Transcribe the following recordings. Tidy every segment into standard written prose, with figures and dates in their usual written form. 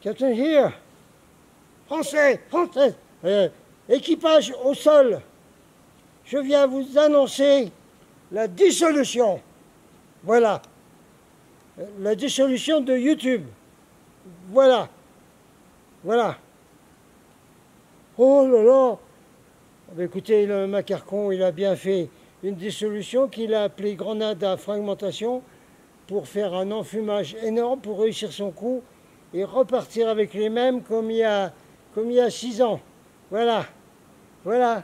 Captain here. Français, français. Équipage au sol. Je viens vous annoncer la dissolution. Voilà. La dissolution de YouTube. Voilà. Voilà. Oh là là. Écoutez, le macarcon, il a bien fait une dissolution qu'il a appelée grenade à fragmentation pour faire un enfumage énorme, pour réussir son coup et repartir avec les mêmes comme il y a 6 ans. Voilà. Voilà.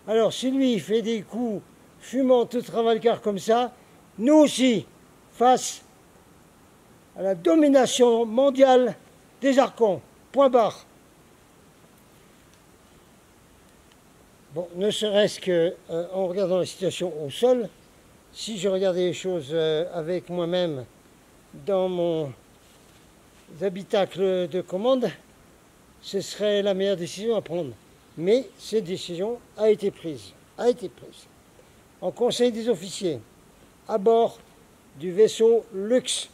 Alors, si lui, il fait des coups fumants tout Travalcar comme ça, nous aussi, face à la domination mondiale des Archons. Point barre. Bon, ne serait-ce qu'en regardant la situation au sol, si je regardais les choses avec moi-même dans mon habitacle de commande, ce serait la meilleure décision à prendre. Mais cette décision a été prise. En conseil des officiers, à bord du vaisseau Lux,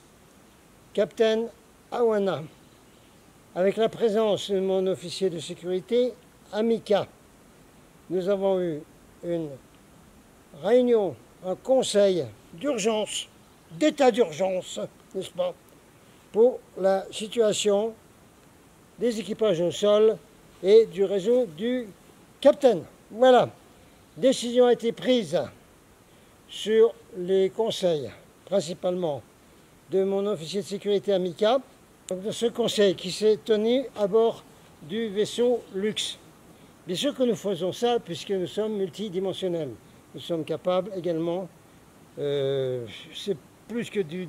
Captain Awana, avec la présence de mon officier de sécurité, Amika. Nous avons eu une réunion, un conseil d'urgence, d'état d'urgence, n'est-ce pas, pour la situation des équipages au sol et du réseau du Captain. Voilà. Décision a été prise sur les conseils, principalement de mon officier de sécurité Amika, donc de ce conseil qui s'est tenu à bord du vaisseau Lux. Bien sûr que nous faisons ça puisque nous sommes multidimensionnels. Nous sommes capables également, c'est plus que du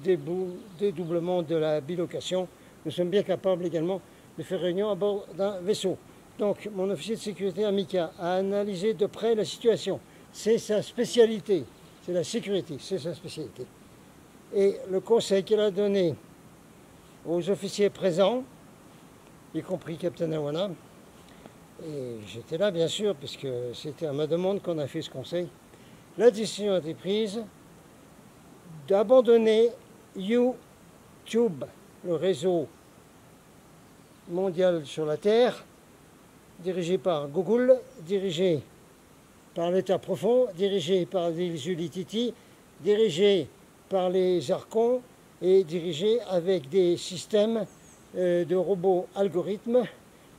dédoublement de la bilocation, nous sommes bien capables également de faire réunion à bord d'un vaisseau. Donc mon officier de sécurité Amika a analysé de près la situation. C'est sa spécialité, c'est la sécurité, c'est sa spécialité. Et le conseil qu'elle a donné aux officiers présents, y compris Captain Awana, et j'étais là bien sûr, puisque c'était à ma demande qu'on a fait ce conseil, la décision a été prise d'abandonner YouTube, le réseau mondial sur la Terre, dirigé par Google, dirigé par l'État profond, dirigé par les Ulititi, dirigé par les Archons et dirigé avec des systèmes de robots algorithmes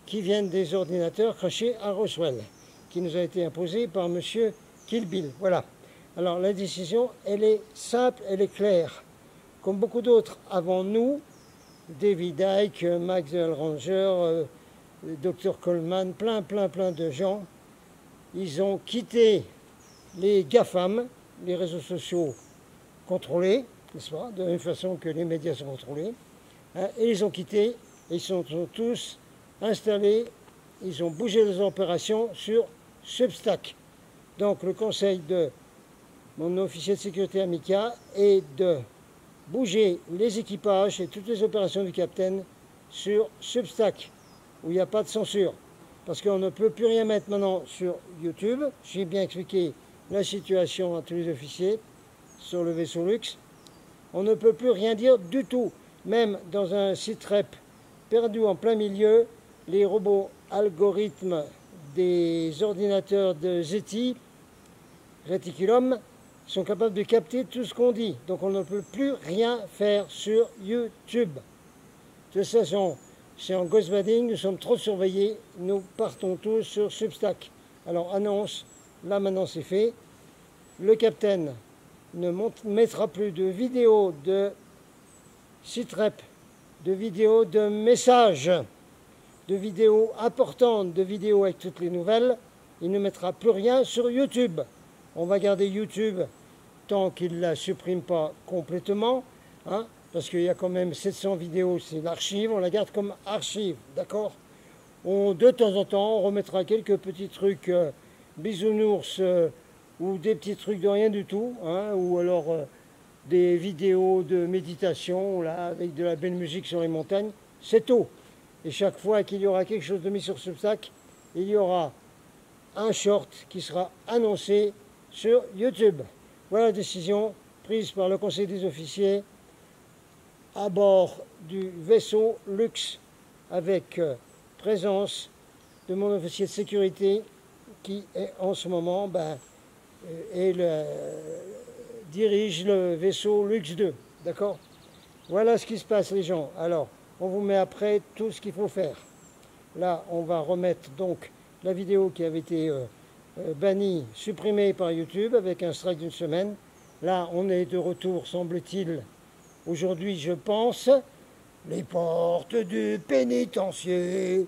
qui viennent des ordinateurs crachés à Roswell, qui nous a été imposé par M. Kill Bill. Voilà. Alors la décision, elle est simple, elle est claire. Comme beaucoup d'autres avant nous, David Icke, Max Ranger, Dr Coleman, plein de gens, ils ont quitté les GAFAM, les réseaux sociaux contrôlés, n'est-ce pas, de la même façon que les médias sont contrôlés, hein, et ils ont quitté, et ils sont tous installés, ils ont bougé les opérations sur Substack. Donc le conseil de mon officier de sécurité Amika est de bouger les équipages et toutes les opérations du Capitaine sur Substack, où il n'y a pas de censure. Parce qu'on ne peut plus rien mettre maintenant sur YouTube. J'ai bien expliqué la situation à tous les officiers sur le vaisseau Lux. On ne peut plus rien dire du tout. Même dans un site rep perdu en plein milieu, les robots algorithmes des ordinateurs de ZETI, Reticulum, sont capables de capter tout ce qu'on dit. Donc on ne peut plus rien faire sur YouTube. De toute façon, c'est en Ghostbading, nous sommes trop surveillés, nous partons tous sur Substack. Alors annonce, là maintenant c'est fait, le Capitaine ne mettra plus de vidéos de site rep, de vidéos de messages, de vidéos importantes, de vidéos avec toutes les nouvelles, il ne mettra plus rien sur YouTube. On va garder YouTube tant qu'il ne la supprime pas complètement, hein, parce qu'il y a quand même 700 vidéos, c'est l'archive, on la garde comme archive, d'accord? De temps en temps, on remettra quelques petits trucs bisounours ou des petits trucs de rien du tout, hein, ou alors des vidéos de méditation là, avec de la belle musique sur les montagnes, c'est tout. Et chaque fois qu'il y aura quelque chose de mis sur Substack, il y aura un short qui sera annoncé sur YouTube. Voilà la décision prise par le Conseil des officiers à bord du vaisseau Lux avec présence de mon officier de sécurité qui est en ce moment dirige le vaisseau Lux 2. D'accord? Voilà ce qui se passe les gens. Alors, on vous met après tout ce qu'il faut faire. Là, on va remettre donc la vidéo qui avait été bannie, supprimée par YouTube avec un strike d'une semaine. Là, on est de retour, semble-t-il, aujourd'hui, je pense. Les portes du pénitencier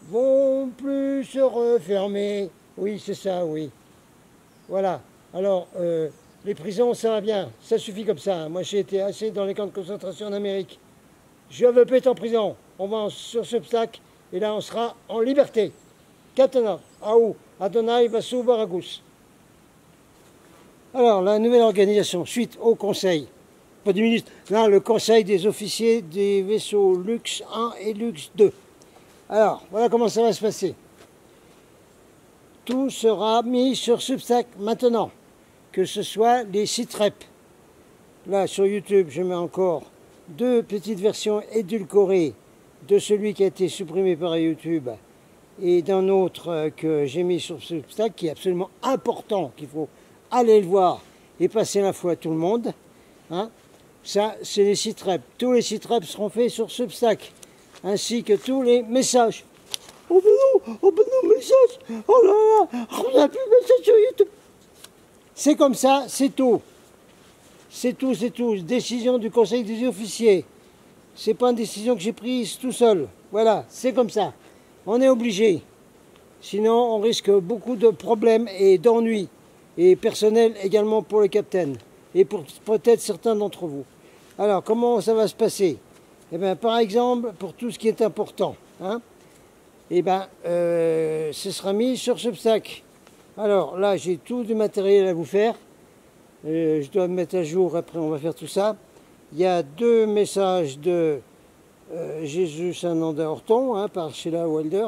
vont plus se refermer. Oui, c'est ça, oui. Voilà. Alors, les prisons, ça va bien. Ça suffit comme ça. Moi, j'ai été assez dans les camps de concentration en Amérique. Je veux pas être en prison. On va sur Substack et là, on sera en liberté. Katana, Aou, Adonai, Vassou, Baragus. Alors, la nouvelle organisation, suite au conseil, pas du ministre, là, le conseil des officiers des vaisseaux Lux 1 et Lux 2. Alors, voilà comment ça va se passer. Tout sera mis sur Substack maintenant, que ce soit les sites rep. Là, sur YouTube, je mets encore 2 petites versions édulcorées de celui qui a été supprimé par YouTube et d'un autre que j'ai mis sur Substack qui est absolument important, qu'il faut aller le voir et passer l'info à tout le monde. Hein. Ça, c'est les sites rep. Tous les sites rep seront faits sur Substack, ainsi que tous les messages. Oh ben non, message. Oh là là, on n'a plus de message sur YouTube. C'est comme ça, c'est tout. C'est tout, c'est tout. Décision du Conseil des officiers. C'est pas une décision que j'ai prise tout seul. Voilà, c'est comme ça. On est obligé. Sinon, on risque beaucoup de problèmes et d'ennuis. Et personnel également pour le capitaine. Et pour peut-être certains d'entre vous. Alors, comment ça va se passer? Eh bien, par exemple, pour tout ce qui est important, hein, eh bien, ce sera mis sur Substack. Alors, là, j'ai tout du matériel à vous faire. Je dois me mettre à jour, après on va faire tout ça. Il y a 2 messages de Jésus Saint-Nanda Horton, hein, par Sheila Wilder.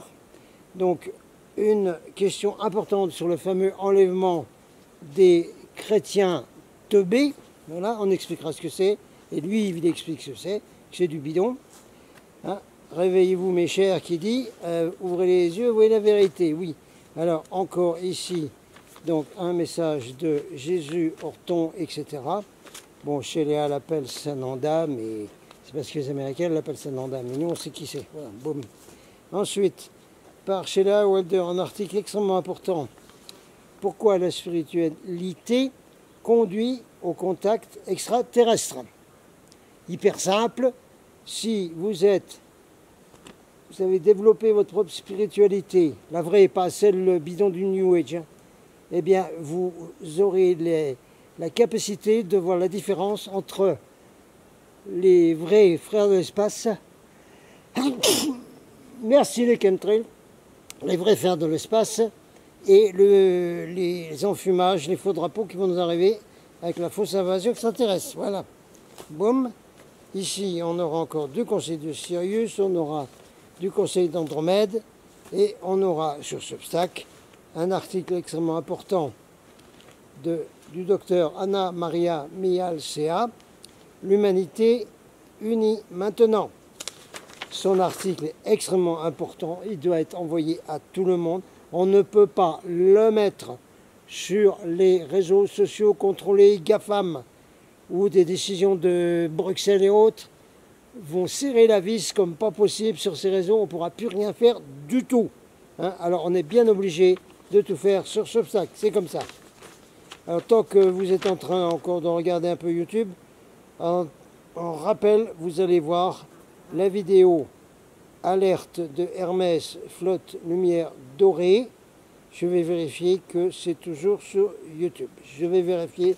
Donc, une question importante sur le fameux enlèvement des chrétiens teubés. Voilà, on expliquera ce que c'est. Et lui, il explique ce que c'est du bidon. Hein. Réveillez-vous, mes chers, qui dit, ouvrez les yeux, voyez la vérité. Oui. Alors, encore ici, donc un message de Jésus, Horton, etc. Bon, Sheila l'appelle Saint-Nanda, mais c'est parce que les Américains l'appellent Saint-Nanda. Mais nous, on sait qui c'est. Voilà, boum. Ensuite, par Sheila Wilder, un article extrêmement important. Pourquoi la spiritualité conduit au contact extraterrestre? Hyper simple. Si vous avez développé votre propre spiritualité, la vraie, pas celle le bidon du New Age, hein, eh bien, vous aurez la capacité de voir la différence entre les vrais frères de l'espace, merci les chemtrails, les vrais frères de l'espace, et les enfumages, les faux drapeaux qui vont nous arriver avec la fausse invasion extraterrestre. Voilà. Boum. Ici, on aura encore du conseil de Sirius, on aura du conseil d'Andromède, et on aura sur Substack un article extrêmement important du docteur Anna Maria Mial-Sea, L'humanité unie maintenant. Son article est extrêmement important, il doit être envoyé à tout le monde. On ne peut pas le mettre sur les réseaux sociaux contrôlés GAFAM, où des décisions de Bruxelles et autres vont serrer la vis comme pas possible sur ces réseaux. On ne pourra plus rien faire du tout. Hein. Alors on est bien obligé de tout faire sur Substack, c'est comme ça. Alors tant que vous êtes en train encore de regarder un peu YouTube, en rappel, vous allez voir la vidéo alerte de Hermès flotte lumière dorée. Je vais vérifier que c'est toujours sur YouTube. Je vais vérifier,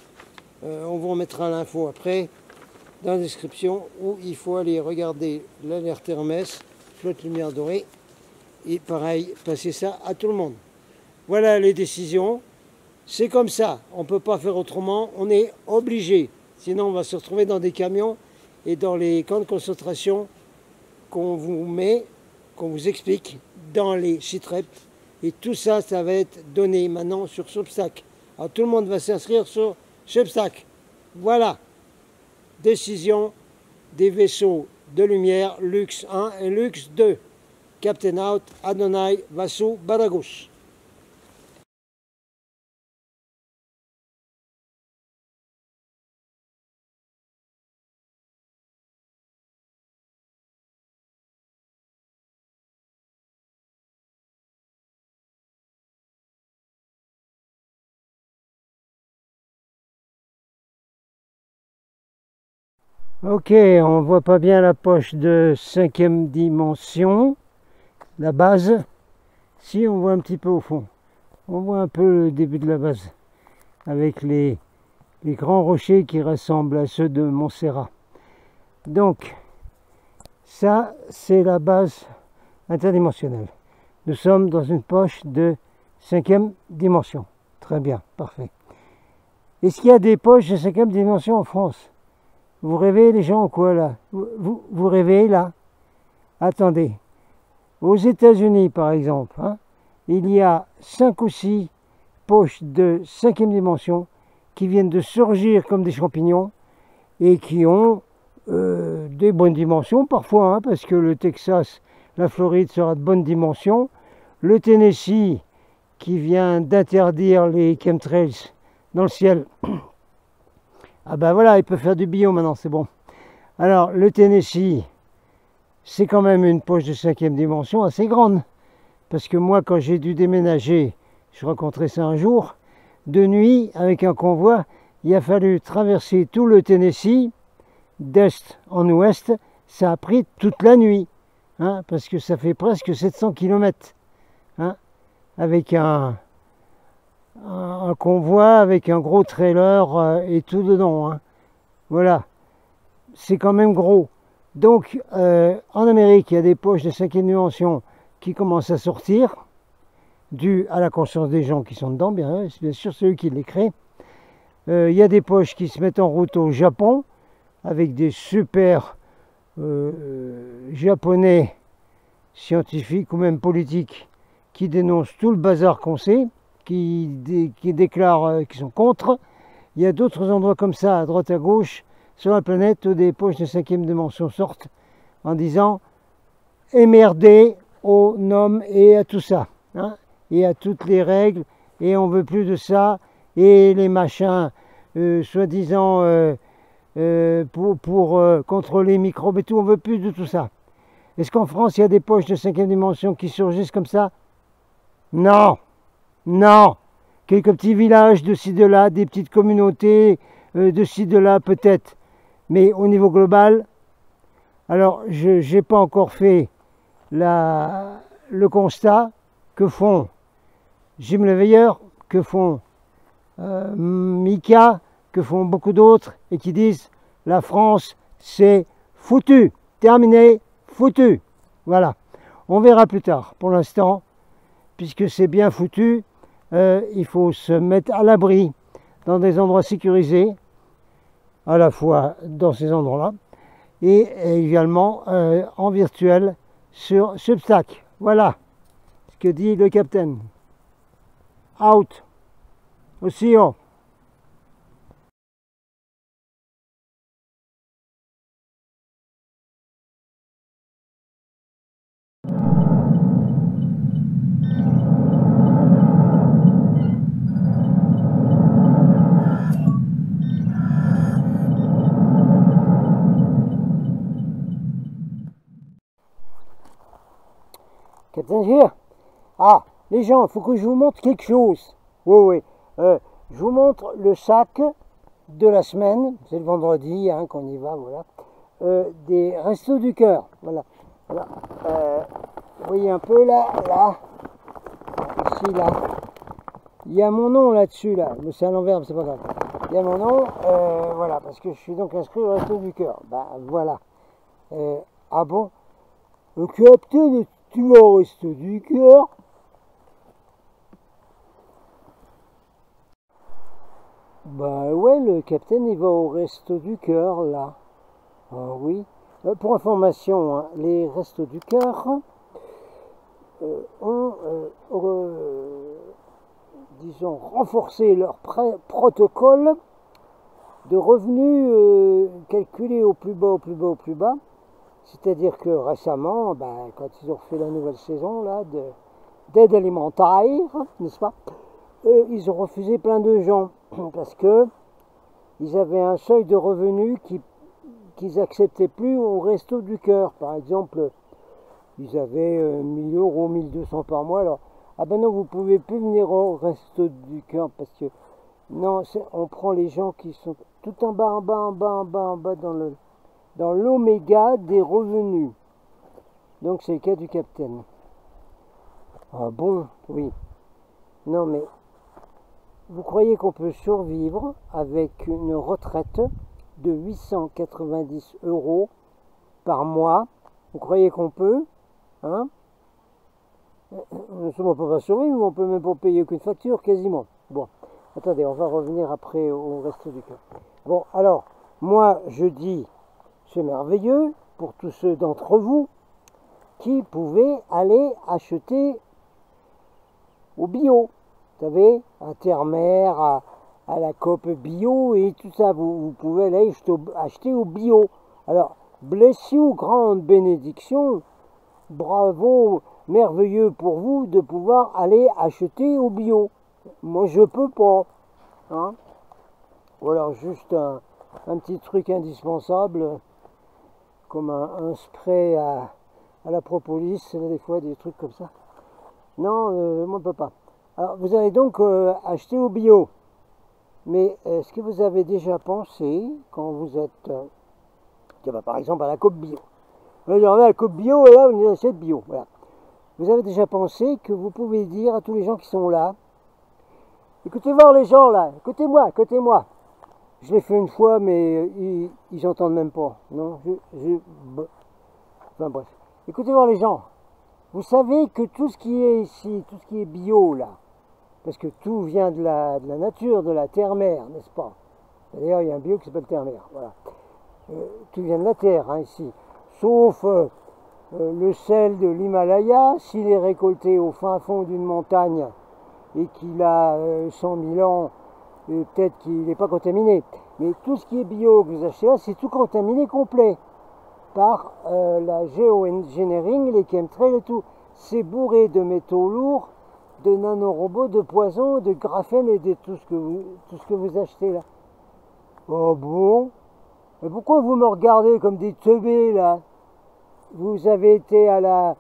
on vous remettra l'info après dans la description où il faut aller regarder l'alerte Hermès flotte lumière dorée et pareil, passer ça à tout le monde. Voilà les décisions. C'est comme ça, on ne peut pas faire autrement, on est obligé. Sinon, on va se retrouver dans des camions et dans les camps de concentration qu'on vous met, qu'on vous explique dans les sites rep. Et tout ça, ça va être donné maintenant sur Substack. Alors tout le monde va s'inscrire sur Substack. Voilà. Décision des vaisseaux de lumière, Lux 1 et Lux 2. Captain out, Adonai, Vassou, Baragus. Ok, on voit pas bien la poche de 5e dimension, la base. Si, on voit un petit peu au fond. On voit un peu le début de la base, avec les grands rochers qui ressemblent à ceux de Montserrat. Donc, ça, c'est la base interdimensionnelle. Nous sommes dans une poche de 5e dimension. Très bien, parfait. Est-ce qu'il y a des poches de 5e dimension en France? Vous rêvez les gens ou quoi là? Vous rêvez là? Attendez. Aux États-Unis par exemple, hein, il y a 5 ou 6 poches de 5e dimension qui viennent de surgir comme des champignons et qui ont des bonnes dimensions parfois, hein, parce que le Texas, la Floride sera de bonnes dimensions. Le Tennessee qui vient d'interdire les chemtrails dans le ciel. Ah ben voilà, il peut faire du bio maintenant, c'est bon. Alors, le Tennessee, c'est quand même une poche de 5e dimension assez grande. Parce que moi, quand j'ai dû déménager, je rencontrais ça un jour, de nuit, avec un convoi, il a fallu traverser tout le Tennessee, d'est en ouest. Ça a pris toute la nuit, hein, parce que ça fait presque 700 km. Hein, avec un convoi, avec un gros trailer et tout dedans. Hein. Voilà, c'est quand même gros. Donc, en Amérique, il y a des poches de 5e dimension qui commencent à sortir, dû à la conscience des gens qui sont dedans, bien sûr, c'est eux qui les créent. Il y a des poches qui se mettent en route au Japon, avec des super japonais scientifiques ou même politiques qui dénoncent tout le bazar qu'on sait, qui déclarent qu'ils sont contre. Il y a d'autres endroits comme ça, à droite à gauche, sur la planète, où des poches de 5e dimension sortent en disant « émerdez aux noms et à tout ça, hein, et à toutes les règles, et on veut plus de ça, et les machins, soi-disant, pour contrôler les microbes et tout, on veut plus de tout ça. » Est-ce qu'en France, il y a des poches de 5e dimension qui surgissent comme ça? Non, non. Quelques petits villages de ci, de là, des petites communautés de ci, de là, peut-être. Mais au niveau global, alors je n'ai pas encore fait le constat que font Jim le Veilleur, que font Mika, que font beaucoup d'autres, et qui disent la France, c'est foutu, terminé, foutu. Voilà, on verra plus tard. Pour l'instant, puisque c'est bien foutu, il faut se mettre à l'abri dans des endroits sécurisés, à la fois dans ces endroits-là, et également en virtuel sur Substack. Voilà ce que dit le capitaine. Out. Océan. Captain Gire. Ah, les gens, il faut que je vous montre quelque chose. Oui, oui. Je vous montre le sac de la semaine, c'est le vendredi hein, qu'on y va, voilà. Des Restos du Cœur, voilà. Voilà. Vous voyez un peu là, ici, là. Il y a mon nom là-dessus, là. Mais c'est à l'envers, mais c'est pas grave. Il y a mon nom, voilà, parce que je suis donc inscrit au Resto du Cœur. Ben voilà. Ah bon? Capitaine, tu vas au Resto du Cœur? Bah ouais, le capitaine il va au Resto du Cœur là. Ah oui. Pour information, hein, les Restos du Cœur ont, disons, renforcé leur protocole de revenus calculés au plus bas, au plus bas, au plus bas. C'est-à-dire que récemment, quand ils ont refait la nouvelle saison là, d'aide alimentaire, n'est-ce pas, ils ont refusé plein de gens parce que ils avaient un seuil de revenus qu'ils acceptaient plus au Resto du Cœur. Par exemple, ils avaient 1000 euros, 1200 par mois. Alors, ah ben non, vous pouvez plus venir au Resto du Cœur parce que non, on prend les gens qui sont tout en bas, en bas, en bas, en bas, en bas dans l'oméga des revenus. Donc c'est le cas du capitaine. Ah bon, oui. Non mais, vous croyez qu'on peut survivre avec une retraite de 890 euros par mois? Vous croyez qu'on peut? Hein? On ne peut pas survivre, on peut même pas payer aucune facture, quasiment. Bon, attendez, on va revenir après au Resto du Cœur. Bon, alors, moi je dis, c'est merveilleux pour tous ceux d'entre vous qui pouvaient aller acheter au bio. Vous savez, à Terre-Mer, à la Coop Bio et tout ça, vous pouvez aller acheter au bio. Alors, bless you, grande bénédiction, bravo, merveilleux pour vous de pouvoir aller acheter au bio. Moi, je peux pas. Hein? Ou alors juste un petit truc indispensable, comme un spray à la propolis, des fois des trucs comme ça. Non, moi, je peux pas. Alors, vous allez donc acheter au bio. Mais est-ce que vous avez déjà pensé, quand vous êtes, par exemple, à la Coop Bio, vous allez à la Coop Bio et là, vous achetez bio. Voilà. Vous avez déjà pensé que vous pouvez dire à tous les gens qui sont là, écoutez voir les gens là, écoutez-moi. Je l'ai fait une fois, mais ils n'entendent même pas. Non, enfin bref. Écoutez voir les gens. Vous savez que tout ce qui est ici, tout ce qui est bio là, parce que tout vient de la nature, de la terre-mer, n'est-ce pas? D'ailleurs, il y a un bio qui s'appelle terre-mer, voilà. Tout vient de la terre, hein, ici. Sauf le sel de l'Himalaya, s'il est récolté au fin fond d'une montagne et qu'il a 100 000 ans, peut-être qu'il n'est pas contaminé. Mais tout ce qui est bio que vous achetez là, c'est tout contaminé complet par la géoengineering, les chemtrails et tout. C'est bourré de métaux lourds, de nanorobots, de poisons, de graphène et de tout ce que vous achetez là. Oh bon? Mais pourquoi vous me regardez comme des teubés là? Vous avez été à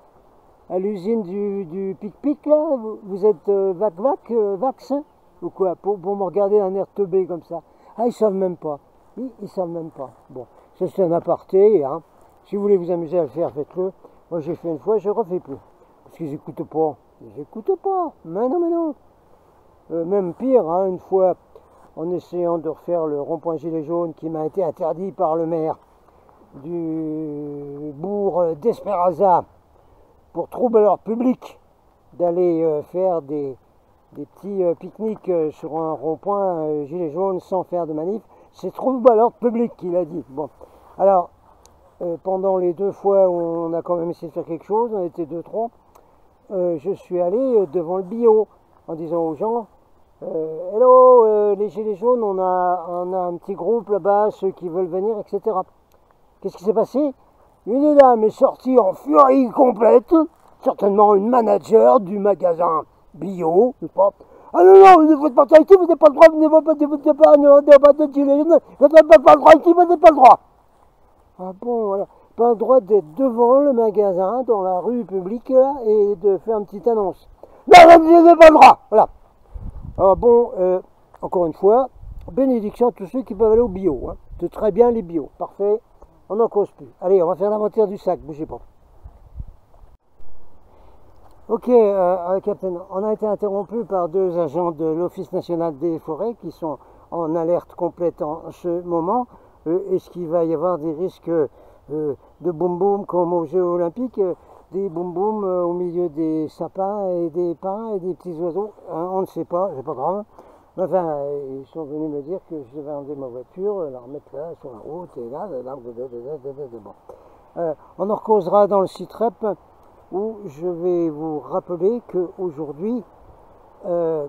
l'usine du Pic-Pic là? Vous êtes vaccin ou quoi? Pour me regarder d'un air teubé comme ça. Ah, ils savent même pas. Ils savent même pas. Bon, ça c'est un aparté, hein. Si vous voulez vous amuser à le faire, faites-le. Moi j'ai fait une fois, je ne refais plus. Parce qu'ils n'écoutent pas. Ils n'écoutent pas. Mais non. Même pire, hein, une fois, en essayant de refaire le rond-point gilet jaune qui m'a été interdit par le maire du bourg d'Esperaza pour trouble à l'ordre public d'aller faire des petits pique-niques sur un rond-point gilet jaune sans faire de manif. C'est trouble à l'ordre public qu'il a dit. Bon, alors, pendant les 2 fois où on a quand même essayé de faire quelque chose, on était 2-3, je suis allé devant le bio en disant aux gens, hello, les gilets jaunes, on a un petit groupe là-bas, ceux qui veulent venir, etc. Qu'est-ce qui s'est passé? Une dame est sortie en furie complète, certainement une manager du magasin bio, je sais pas. Ah non, vous ne faites pas ça ici, vous n'avez pas le droit, vous n'avez pas de gilets jaunes, vous n'avez pas le droit ici, vous n'avez pas le droit. Ah bon, voilà. Pas le droit d'être devant le magasin, dans la rue publique, là, et de faire une petite annonce. Non, vous n'avez pas le droit. Voilà. Ah bon, encore une fois, bénédiction à tous ceux qui peuvent aller au bio. Hein. C'est très bien les bio. Parfait. On n'en cause plus. Allez, on va faire l'inventaire du sac. Bougez pas. Ok, Capitaine, on a été interrompu par 2 agents de l'Office national des forêts qui sont en alerte complète en ce moment. Est-ce qu'il va y avoir des risques de boum-boum comme aux Jeux Olympiques, des boum-boum au milieu des sapins et des pins et des petits oiseaux, hein, on ne sait pas, c'est pas grave. Enfin, ils sont venus me dire que je devais enlever ma voiture, la remettre là sur la route et là, bon. On en recausera dans le site REP où je vais vous rappeler qu'aujourd'hui,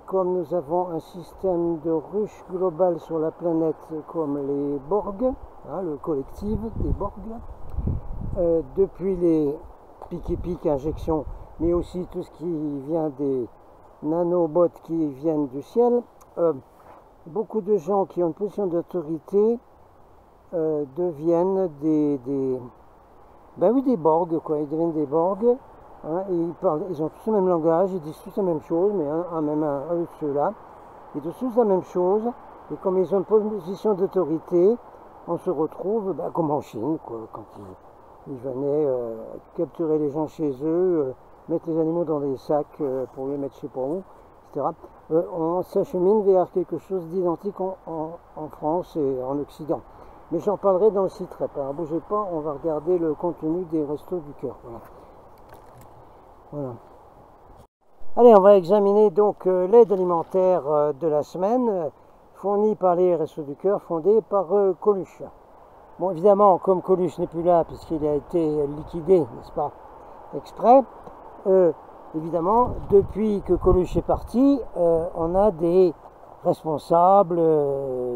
comme nous avons un système de ruche globale sur la planète comme les Borg, hein, le collectif des Borg, depuis les piques injections, mais aussi tout ce qui vient des nanobots qui viennent du ciel, beaucoup de gens qui ont une position d'autorité deviennent ben oui, des Borg, quoi. Ils deviennent des Borg. Hein, ils ont tous le même langage, ils disent tous la même chose, mais même un de ceux-là. Ils disent tous la même chose, et comme ils ont une position d'autorité, on se retrouve comme en Chine, quoi, quand ils venaient capturer les gens chez eux, mettre les animaux dans des sacs pour les mettre je sais pas où, etc. On s'achemine vers quelque chose d'identique en France et en Occident. Mais j'en parlerai dans le site REP. Alors bougez pas, on va regarder le contenu des Restos du Cœur. Voilà. Allez, on va examiner donc l'aide alimentaire de la semaine, fournie par les Restos du Cœur, fondée par Coluche. Bon, évidemment, comme Coluche n'est plus là, puisqu'il a été liquidé, n'est-ce pas, exprès, évidemment, depuis que Coluche est parti, on a des responsables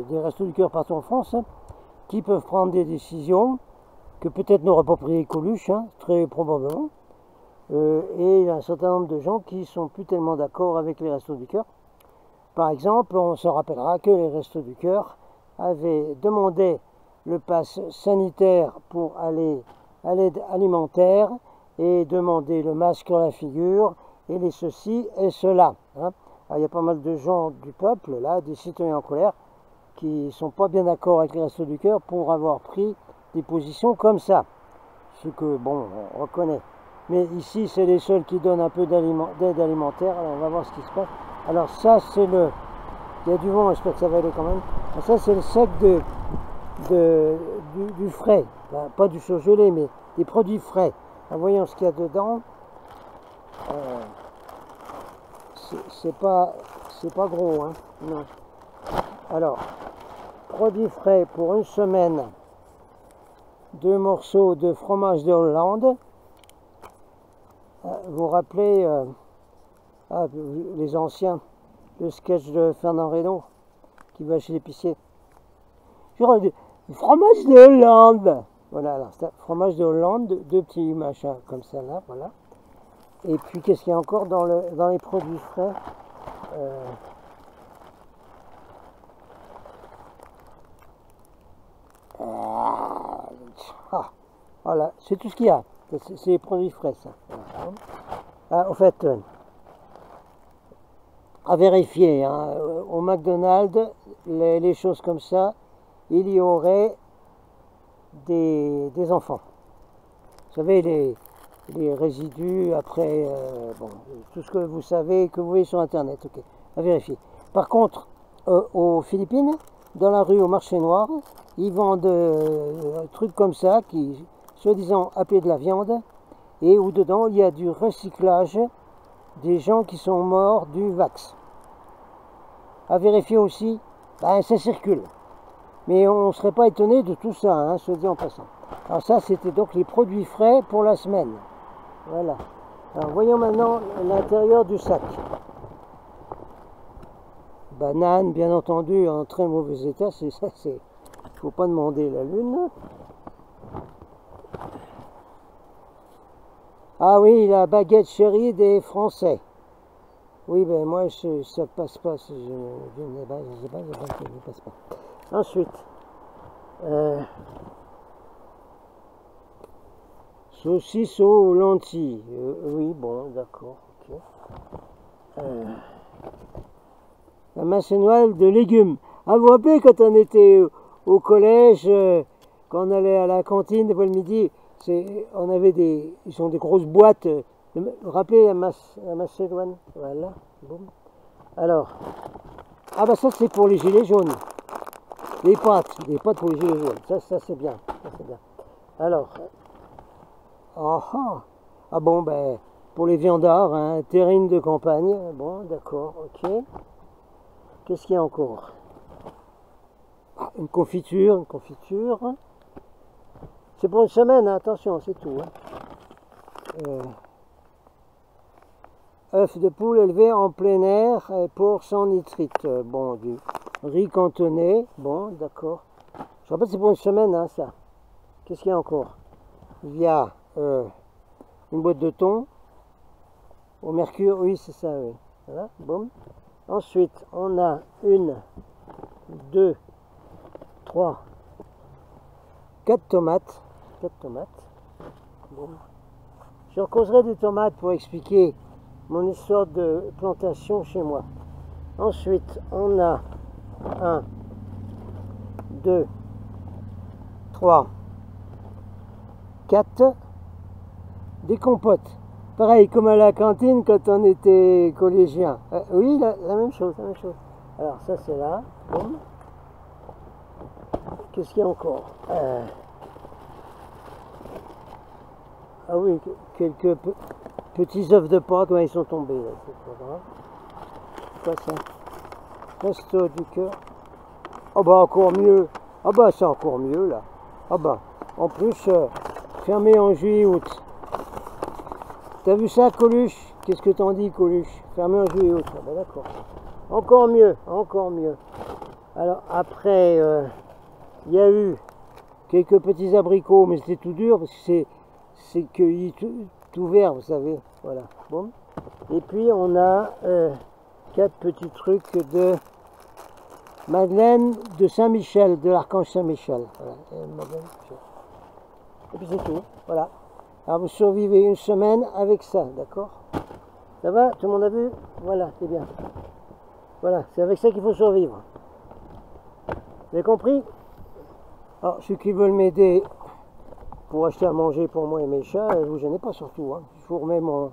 des Restos du Cœur partout en France, hein, qui peuvent prendre des décisions que peut-être n'aurait pas pris Coluche, hein, très probablement. Et il y a un certain nombre de gens qui ne sont plus tellement d'accord avec les Restos du Cœur. Par exemple, on se rappellera que les Restos du Cœur avaient demandé le pass sanitaire pour aller à l'aide alimentaire et demander le masque sur la figure et les ceci et cela. Hein. Alors, il y a pas mal de gens du peuple, là, des citoyens en colère, qui ne sont pas bien d'accord avec les Restos du Cœur pour avoir pris des positions comme ça. Ce que, bon, on reconnaît. Mais ici, c'est les seuls qui donnent un peu d'aide alimentaire. Alors, on va voir ce qui se passe. Alors, ça, c'est le... Il y a du vent, j'espère que ça va aller quand même. Alors, ça, c'est le sac du frais. Enfin, pas du surgelé, mais des produits frais. Alors, voyons ce qu'il y a dedans. C'est pas gros, hein. Non. Alors, produits frais pour une semaine. 2 morceaux de fromage de Hollande. Vous vous rappelez les anciens, le sketch de Fernand Reynaud qui va chez l'épicier. Du fromage de Hollande. Voilà, alors c'est un fromage de Hollande, 2 petits machins comme ça là, voilà. Et puis qu'est-ce qu'il y a encore dans les produits frais? Voilà, c'est tout ce qu'il y a. C'est les produits frais, ça. Voilà. En fait, à vérifier, hein, au McDonald's, les choses comme ça, il y aurait des enfants. Vous savez, les résidus, après, bon, tout ce que vous savez, que vous voyez sur Internet, ok, à vérifier. Par contre, aux Philippines, dans la rue, au marché noir, ils vendent un truc comme ça, qui, soi-disant, appelé de la viande, et où dedans, il y a du recyclage des gens qui sont morts du Vax. À vérifier aussi, ça circule. Mais on ne serait pas étonné de tout ça, hein, soit dit en passant. Alors ça, c'était donc les produits frais pour la semaine. Voilà. Alors voyons maintenant l'intérieur du sac. Banane, bien entendu, en très mauvais état, c'est ça, c'est... Faut pas demander la lune. Ah oui, la baguette chérie des Français. Oui, ben moi, ça passe pas. Je ne sais pas, ça passe pas. Ensuite, saucisse aux lentilles. Oui, bon, d'accord, ok. La macénoise de légumes. Ah, vous vous rappelez quand on était au collège, quand on allait à la cantine depuis le midi, on avait des grosses boîtes. Vous vous rappelez la macédoine? Voilà, boum. Alors, ah bah ça c'est pour les gilets jaunes. Les pâtes pour les gilets jaunes. Ça c'est bien. Ça c'est bien. Alors, ah bon ben pour les viandards, hein, terrine de campagne. Bon, d'accord, ok. Qu'est-ce qu'il y a encore? Une confiture. C'est pour une semaine, hein, attention, c'est tout. Hein. Œufs de poule élevés en plein air pour sans nitrite. Bon, du riz cantonné. Bon, d'accord. Je rappelle, c'est pour une semaine, hein, ça. Qu'est-ce qu'il y a encore? il y a une boîte de thon au mercure, oui c'est ça, oui. Voilà, boum. Ensuite, on a 1, 2, 3, 4 tomates. 4 tomates. Boum. Je causerai des tomates pour expliquer mon histoire de plantation chez moi. Ensuite, on a 1, 2, 3, 4, des compotes. Pareil comme à la cantine quand on était collégien. Oui, la même chose, la même chose. Alors ça c'est là. Boum. Qu'est-ce qu'il y a encore? Ah oui, quelques petits œufs de Pâques, ils sont tombés là, c'est pas grave. Quoi ça? Resto du cœur. Ah bah encore mieux. Ah bah c'est encore mieux là. Ah bah, en plus, fermé en juillet-août. T'as vu ça, Coluche? Qu'est-ce que t'en dis, Coluche? Fermé en juillet-août. Ah bah d'accord. Encore mieux, encore mieux. Alors après, il y a eu quelques petits abricots, mais c'était tout dur parce que c'est cueilli tout vert, vous savez. Voilà. Bon. Et puis on a 4 petits trucs de Madeleine de Saint-Michel, de l'Archange Saint-Michel. Voilà. Et puis c'est tout. Voilà. Alors vous survivez une semaine avec ça, d'accord? Ça va? Tout le monde a vu? Voilà, c'est bien. Voilà, c'est avec ça qu'il faut survivre. Vous avez compris? Alors, ceux qui veulent m'aider pour acheter à manger pour moi et mes chats, ne vous gênez pas surtout. Hein. Je vous remets mon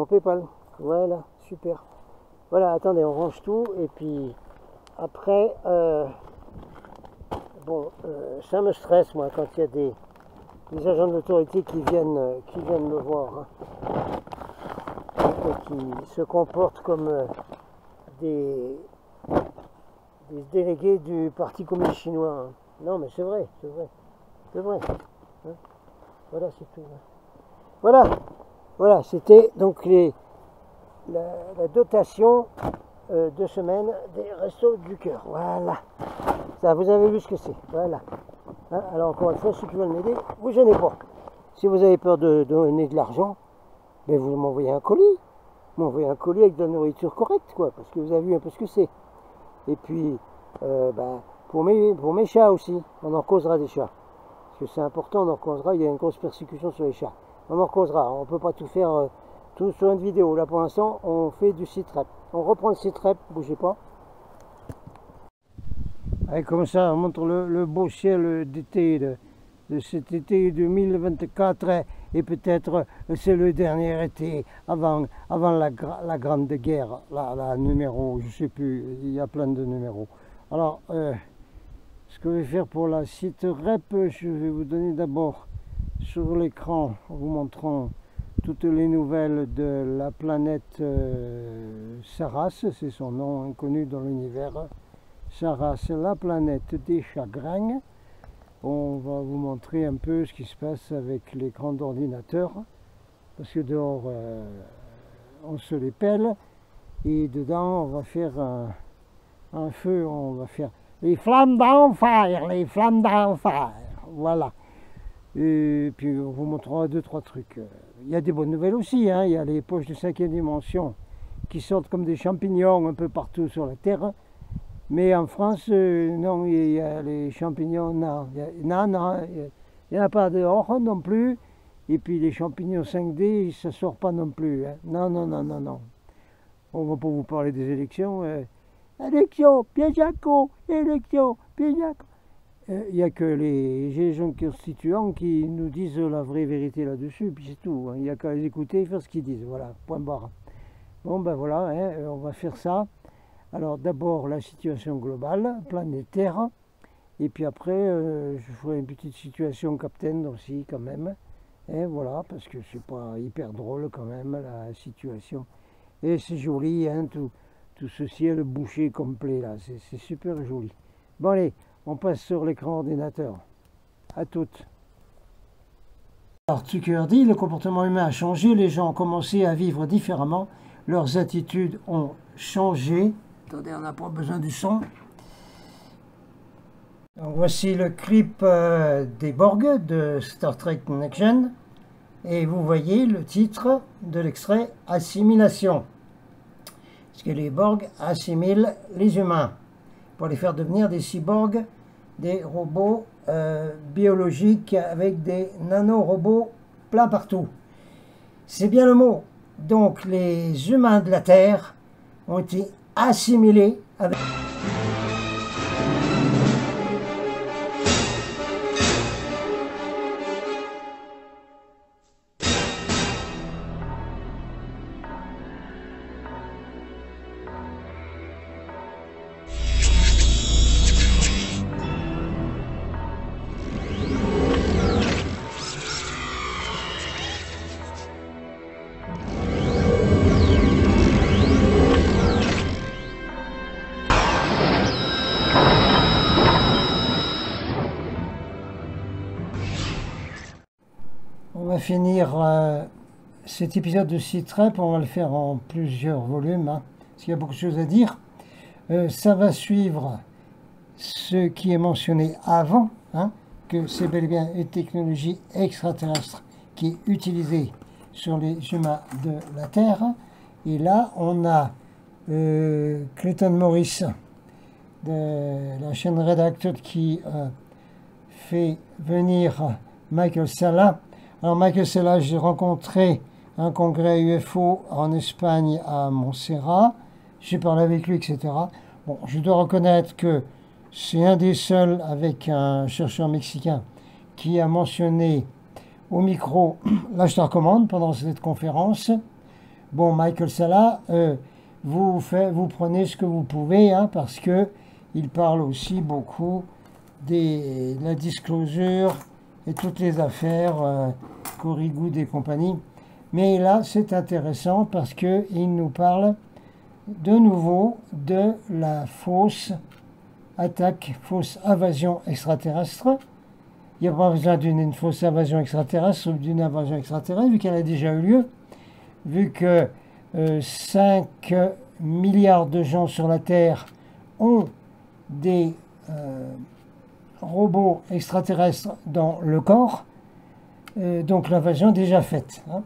PayPal. Voilà, super. Voilà, attendez, on range tout. Et puis, après, ça me stresse, moi, quand il y a des agents de l'autorité qui viennent me voir. Hein, et qui se comportent comme des délégués du Parti communiste chinois. Hein. Non, mais c'est vrai, c'est vrai. C'est vrai. Hein. Voilà, c'est tout. Voilà. Voilà, c'était donc la dotation de semaine des Restos du Cœur. Voilà. Ça, vous avez vu ce que c'est. Voilà. Hein, alors, encore une fois, ceux qui veulent m'aider, vous gênez pas. Si vous avez peur de donner de l'argent, ben vous m'envoyez un colis. Vous m'envoyez un colis avec de la nourriture correcte, quoi, parce que vous avez vu un peu ce que c'est. Et puis, pour mes chats aussi, on en causera des chats. Parce que c'est important, on en causera, il y a une grosse persécution sur les chats. On en causera, on ne peut pas tout faire tout sur une vidéo. Là pour l'instant, on fait du site rep. On reprend le site rep, bougez pas. Et comme ça, on montre le beau ciel d'été, de cet été 2024. Et peut-être c'est le dernier été avant la Grande Guerre, la numéro, je ne sais plus, il y a plein de numéros. Alors, ce que je vais faire pour la site rep, je vais vous donner d'abord sur l'écran, en vous montrant toutes les nouvelles de la planète Saras, c'est son nom inconnu dans l'univers. Saras, la planète des chagrins. On va vous montrer un peu ce qui se passe avec l'écran d'ordinateur, parce que dehors on se les pèle, et dedans on va faire un feu, on va faire les flammes d'enfer, les flammes d'enfer, voilà. Et puis on vous montrera 2-3 trucs. Il y a des bonnes nouvelles aussi, hein. Il y a les poches de 5e dimension qui sortent comme des champignons un peu partout sur la Terre. Mais en France, non, il y a les champignons, non, il n'y en a pas dehors non plus. Et puis les champignons 5D, ça ne sort pas non plus. Hein. Non, non, non, non, non. On va pas vous parler des élections. Élections, Piajaco, élections, Piajaco. Il n'y a que les gens constituants qui nous disent la vraie vérité là-dessus, puis c'est tout. Hein. Il n'y a qu'à les écouter et faire ce qu'ils disent. Voilà, point barre. Bon, ben voilà, hein, on va faire ça. Alors d'abord la situation globale, planétaire, et puis après je ferai une petite situation Captain aussi quand même, et voilà, parce que c'est pas hyper drôle quand même la situation. Et c'est joli, hein, tout ce ciel bouché complet là, c'est super joli. Bon allez, on passe sur l'écran ordinateur. À toutes. Alors Tucker dit, le comportement humain a changé, les gens ont commencé à vivre différemment, leurs attitudes ont changé. Attendez, on n'a pas besoin du son. Donc voici le clip des Borg de Star Trek Next Gen et vous voyez le titre de l'extrait Assimilation. Parce que les Borg assimilent les humains pour les faire devenir des cyborgs, des robots biologiques avec des nanorobots plein partout. C'est bien le mot. Donc les humains de la Terre ont été assimilés avec... On va finir cet épisode de Citrep, on va le faire en plusieurs volumes, hein, parce qu'il y a beaucoup de choses à dire. Ça va suivre ce qui est mentionné avant, hein, que c'est bel et bien une technologie extraterrestre qui est utilisée sur les humains de la Terre. Et là, on a Clayton Morris de la chaîne Redacted qui fait venir Michael Salla. Alors Michael Salla, j'ai rencontré un congrès UFO en Espagne à Montserrat. J'ai parlé avec lui, etc. Bon, je dois reconnaître que c'est un des seuls avec un chercheur mexicain qui a mentionné au micro la Star Command pendant cette conférence. Bon, Michael Salla, vous prenez ce que vous pouvez, hein, parce que il parle aussi beaucoup de la disclosure et toutes les affaires, Cory Goode et compagnie. Mais là, c'est intéressant parce qu'il nous parle de nouveau de la fausse attaque, fausse invasion extraterrestre. Il n'y a pas besoin d'une fausse invasion extraterrestre ou d'une invasion extraterrestre, vu qu'elle a déjà eu lieu, vu que 5 milliards de gens sur la Terre ont des robots extraterrestres dans le corps, donc l'invasion est déjà faite. Hein.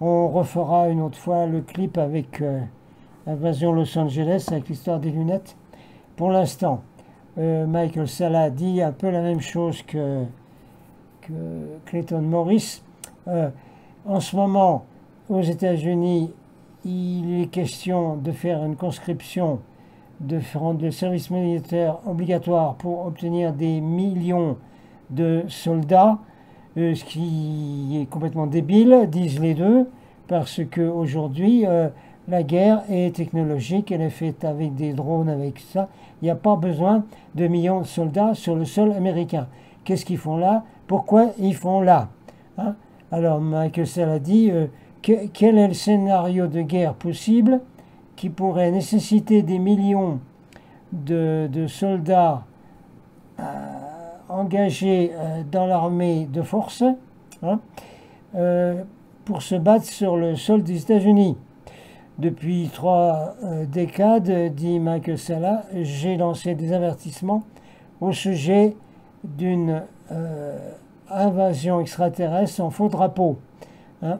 On refera une autre fois le clip avec l'invasion Los Angeles, avec l'histoire des lunettes. Pour l'instant, Michael Salla dit un peu la même chose que Clayton Morris. En ce moment, aux États-Unis, il est question de faire une conscription, de rendre le service militaire obligatoire pour obtenir des millions de soldats, ce qui est complètement débile, disent les deux, parce qu'aujourd'hui, la guerre est technologique, elle est faite avec des drones, avec ça. Il n'y a pas besoin de millions de soldats sur le sol américain. Qu'est-ce qu'ils font là? Pourquoi ils font là, hein? Alors, Michael Salla dit, quel est le scénario de guerre possible qui pourrait nécessiter des millions de soldats engagés dans l'armée de force, hein, pour se battre sur le sol des États-Unis. Depuis 3 décades, dit Michael Salla, j'ai lancé des avertissements au sujet d'une invasion extraterrestre en faux drapeau. Hein.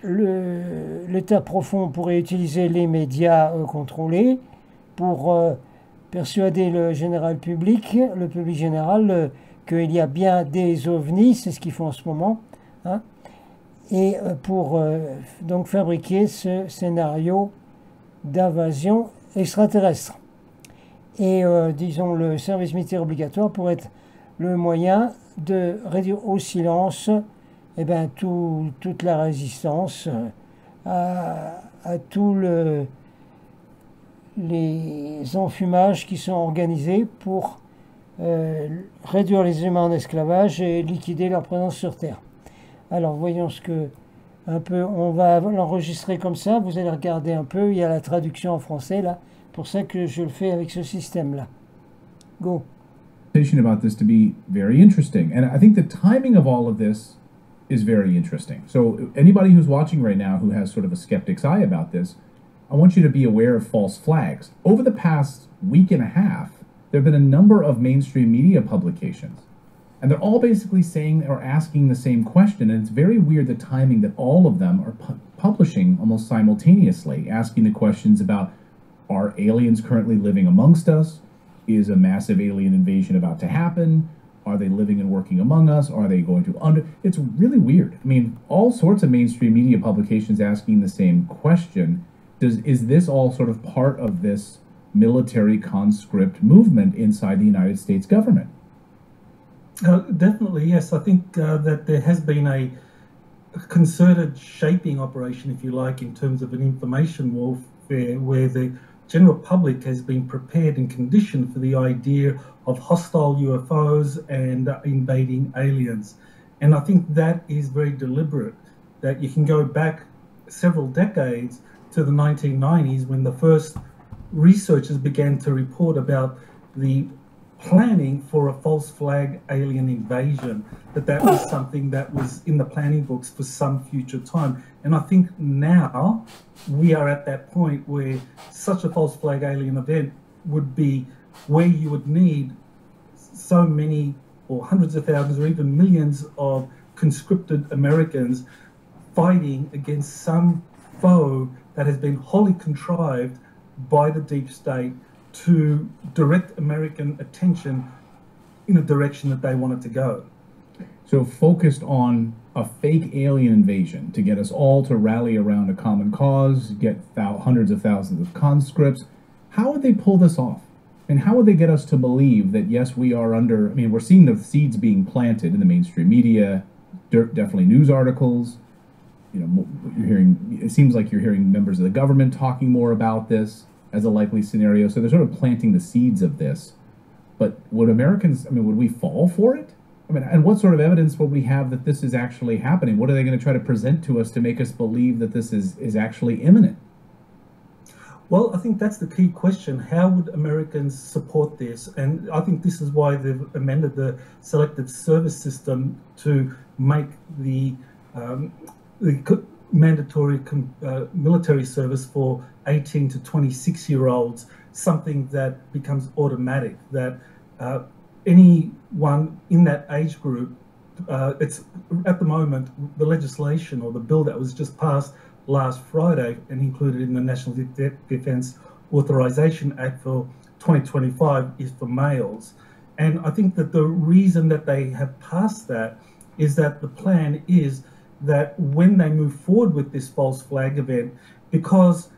L'État profond pourrait utiliser les médias contrôlés pour persuader le général public, le public général, qu'il y a bien des ovnis, c'est ce qu'ils font en ce moment, hein, et pour donc fabriquer ce scénario d'invasion extraterrestre. Et disons, le service militaire obligatoire pourrait être le moyen de réduire au silence toute la résistance à tous les enfumages qui sont organisés pour réduire les humains en esclavage et liquider leur présence sur Terre. Alors voyons ce que on va l'enregistrer comme ça, vous allez regarder un peu, il y a la traduction en français là, pour ça que je le fais avec ce système là. Go. About this to be very interesting, and I think the timing of all of this is very interesting. So anybody who's watching right now who has sort of a skeptic's eye about this, I want you to be aware of false flags. Over the past week and a half, there have been a number of mainstream media publications, and they're all basically saying or asking the same question. And it's very weird the timing that all of them are publishing almost simultaneously, asking the questions about, are aliens currently living amongst us? Is a massive alien invasion about to happen? Are they living and working among us? Are they going to It's really weird. I mean, all sorts of mainstream media publications asking the same question. Is this all sort of part of this military conscript movement inside the United States government? Definitely, yes. I think that there has been a concerted shaping operation, if you like, in terms of an information warfare where the general public has been prepared and conditioned for the idea of hostile UFOs and invading aliens. And I think that is very deliberate, that you can go back several decades to the 1990s when the first researchers began to report about the planning for a false flag alien invasion, that was something that was in the planning books for some future time. And I think now we are at that point where such a false flag alien event would be where you would need so many, or hundreds of thousands or even millions of conscripted Americans fighting against some foe that has been wholly contrived by the deep state to direct American attention in a direction that they want it to go. So focused on a fake alien invasion to get us all to rally around a common cause, get hundreds of thousands of conscripts. How would they pull this off? And how would they get us to believe that, yes, we are under, I mean, we're seeing the seeds being planted in the mainstream media, definitely news articles. You know, you're hearing, it seems like you're hearing members of the government talking more about this as a likely scenario. So they're sort of planting the seeds of this. But would Americans, I mean, would we fall for it? I mean, and what sort of evidence will we have that this is actually happening? What are they going to try to present to us to make us believe that this is actually imminent? Well, I think that's the key question. How would Americans support this? And I think this is why they've amended the selective service system to make the mandatory military service for 18 to 26-year-olds something that becomes automatic, that anyone in that age group, it's at the moment, the legislation or the bill that was just passed last Friday and included in the National Defense Authorization Act for 2025 is for males. And I think that the reason that they have passed that is that the plan is that when they move forward with this false flag event, because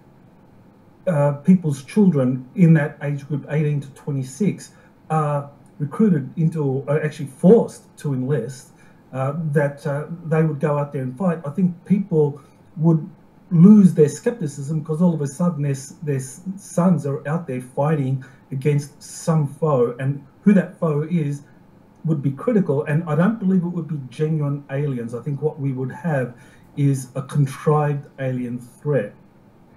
people's children in that age group 18 to 26 are recruited into, or are actually forced to enlist, that they would go out there and fight, I think people would lose their skepticism because all of a sudden their sons are out there fighting against some foe, and who that foe is would be critical. And I don't believe it would be genuine aliens. I think what we would have is a contrived alien threat.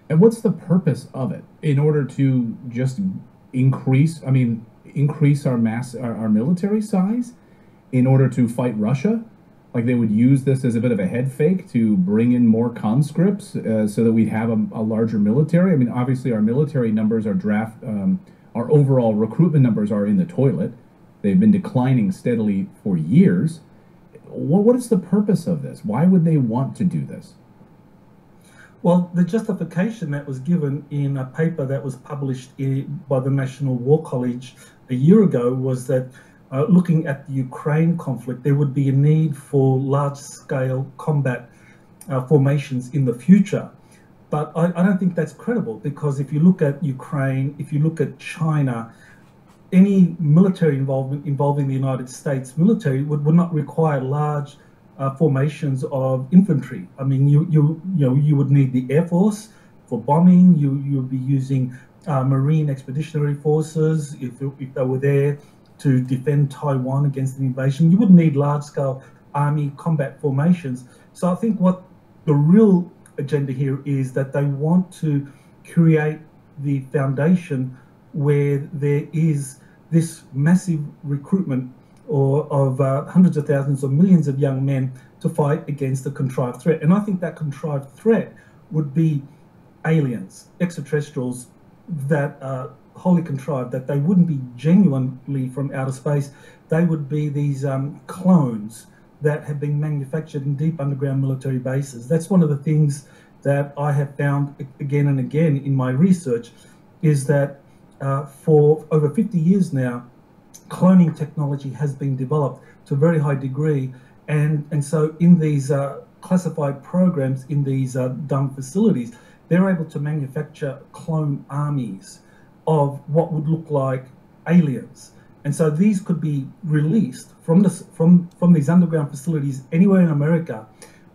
And what's the purpose of it? In order to just increase our military size in order to fight Russia? Like they would use this as a bit of a head fake to bring in more conscripts so that we'd have a larger military. I mean, obviously our military numbers, our overall recruitment numbers are in the toilet. They've been declining steadily for years. What is the purpose of this? Why would they want to do this? Well, the justification that was given in a paper that was published by the National War College a year ago was that looking at the Ukraine conflict, there would be a need for large-scale combat formations in the future. But I don't think that's credible, because if you look at Ukraine, if you look at China, any military involvement involving the United States military would not require large formations of infantry. I mean, you would need the Air Force for bombing. You'd be using Marine Expeditionary Forces if they were there to defend Taiwan against an invasion. You wouldn't need large-scale army combat formations. So I think what the real agenda here is that they want to create the foundation where there is this massive recruitment of hundreds of thousands or millions of young men to fight against a contrived threat. And I think that contrived threat would be aliens, extraterrestrials that are wholly contrived, that they wouldn't be genuinely from outer space. They would be these clones that have been manufactured in deep underground military bases. That's one of the things that I have found again and again in my research, is that for over 50 years now, cloning technology has been developed to a very high degree. And so in these classified programs, in these dumb facilities, they're able to manufacture clone armies of what would look like aliens. And so these could be released from these underground facilities anywhere in America,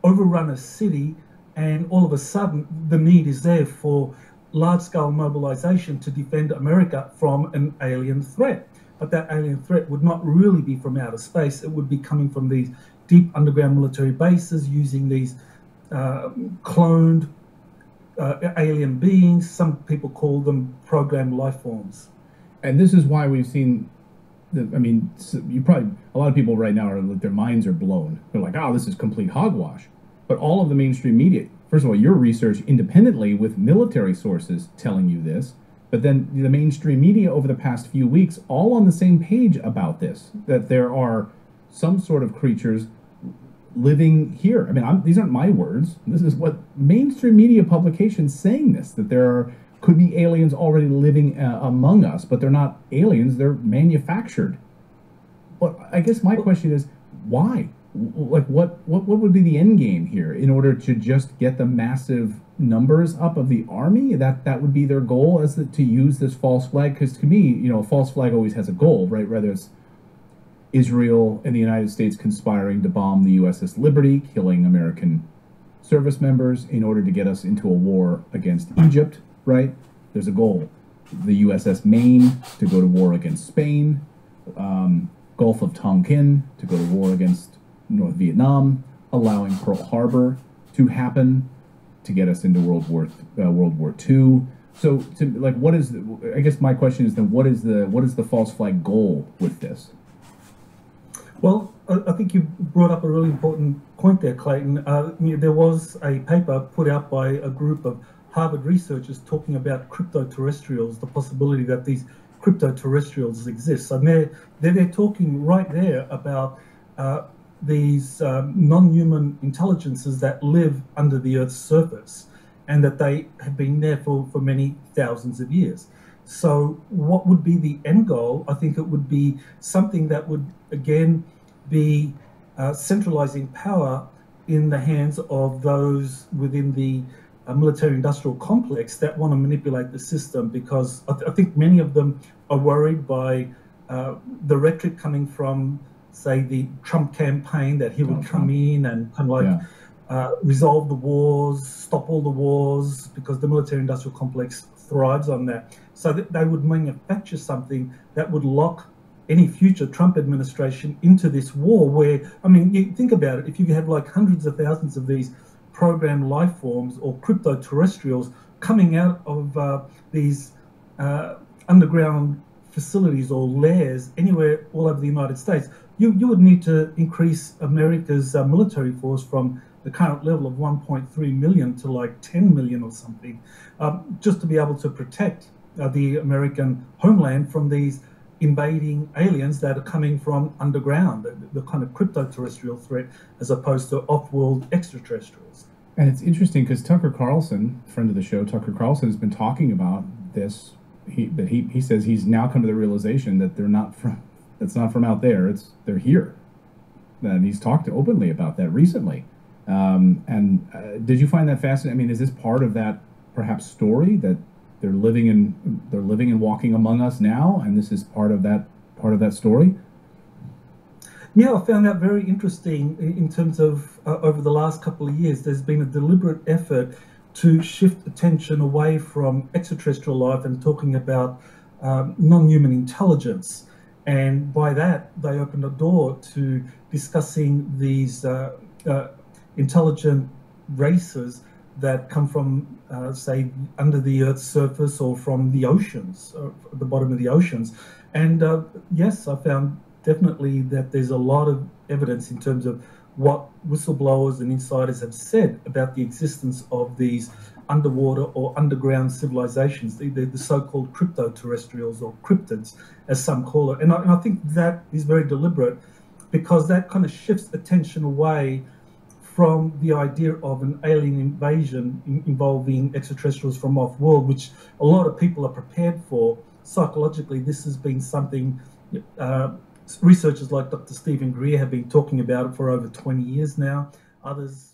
overrun a city, and all of a sudden the need is there for large-scale mobilization to defend America from an alien threat. But that alien threat would not really be from outer space. It would be coming from these deep underground military bases, using these cloned alien beings. Some people call them programmed life forms. And this is why we've seen, a lot of people right now are, their minds are blown. They're like, oh, this is complete hogwash. But all of the mainstream media, first of all, your research independently with military sources telling you this, but then the mainstream media over the past few weeks, all on the same page about this, that there are some sort of creatures living here. These aren't my words. This is what mainstream media publications saying this, that could be aliens already living among us, but they're not aliens, they're manufactured. But I guess my question is, why? Like, what would be the end game here in order to just get the massive numbers up of the army? That would be their goal, to use this false flag? Because to me, a false flag always has a goal, right? Whether it's Israel and the United States conspiring to bomb the USS Liberty, killing American service members in order to get us into a war against Egypt, right? There's a goal. The USS Maine to go to war against Spain, Gulf of Tonkin to go to war against North Vietnam, allowing Pearl Harbor to happen to get us into World War II. So, I guess my question is then, what is the false flag goal with this? Well, I think you brought up a really important point there, Clayton. There was a paper put out by a group of Harvard researchers talking about crypto-terrestrials, the possibility that these crypto-terrestrials exist. So they're talking right there about these non-human intelligences that live under the Earth's surface, and that they have been there for many thousands of years. So what would be the end goal? I think it would be something that would, again, be centralizing power in the hands of those within the military-industrial complex that want to manipulate the system, because I think many of them are worried by the rhetoric coming from, say, the Trump campaign, that he would come in and resolve the wars, stop all the wars, because the military-industrial complex thrives on that. So that they would manufacture something that would lock any future Trump administration into this war where, you think about it, if you have like hundreds of thousands of these programmed life forms or crypto-terrestrials coming out of these underground facilities or lairs anywhere all over the United States, you would need to increase America's military force from the current level of 1.3 million to like 10 million or something, just to be able to protect the American homeland from these invading aliens that are coming from underground, the kind of crypto-terrestrial threat, as opposed to off-world extraterrestrials. And it's interesting because Tucker Carlson, friend of the show, Tucker Carlson, has been talking about this. He says he's now come to the realization that it's not from out there, they're here. And he's talked openly about that recently. Did you find that fascinating? Is this part of that perhaps story that they're living and walking among us now, and this is part of that story? Yeah, I found that very interesting in terms of over the last couple of years, there's been a deliberate effort to shift attention away from extraterrestrial life and talking about non-human intelligence. And by that, they opened a door to discussing these intelligent races that come from, say, under the Earth's surface or from the oceans, the bottom of the oceans. And yes, I found definitely that there's a lot of evidence in terms of what whistleblowers and insiders have said about the existence of these underwater or underground civilizations, the so-called crypto-terrestrials or cryptids, as some call it. And I think that is very deliberate, because that kind of shifts attention away from the idea of an alien invasion involving extraterrestrials from off-world, which a lot of people are prepared for. Psychologically, this has been something researchers like Dr. Stephen Greer have been talking about it for over 20 years now. Others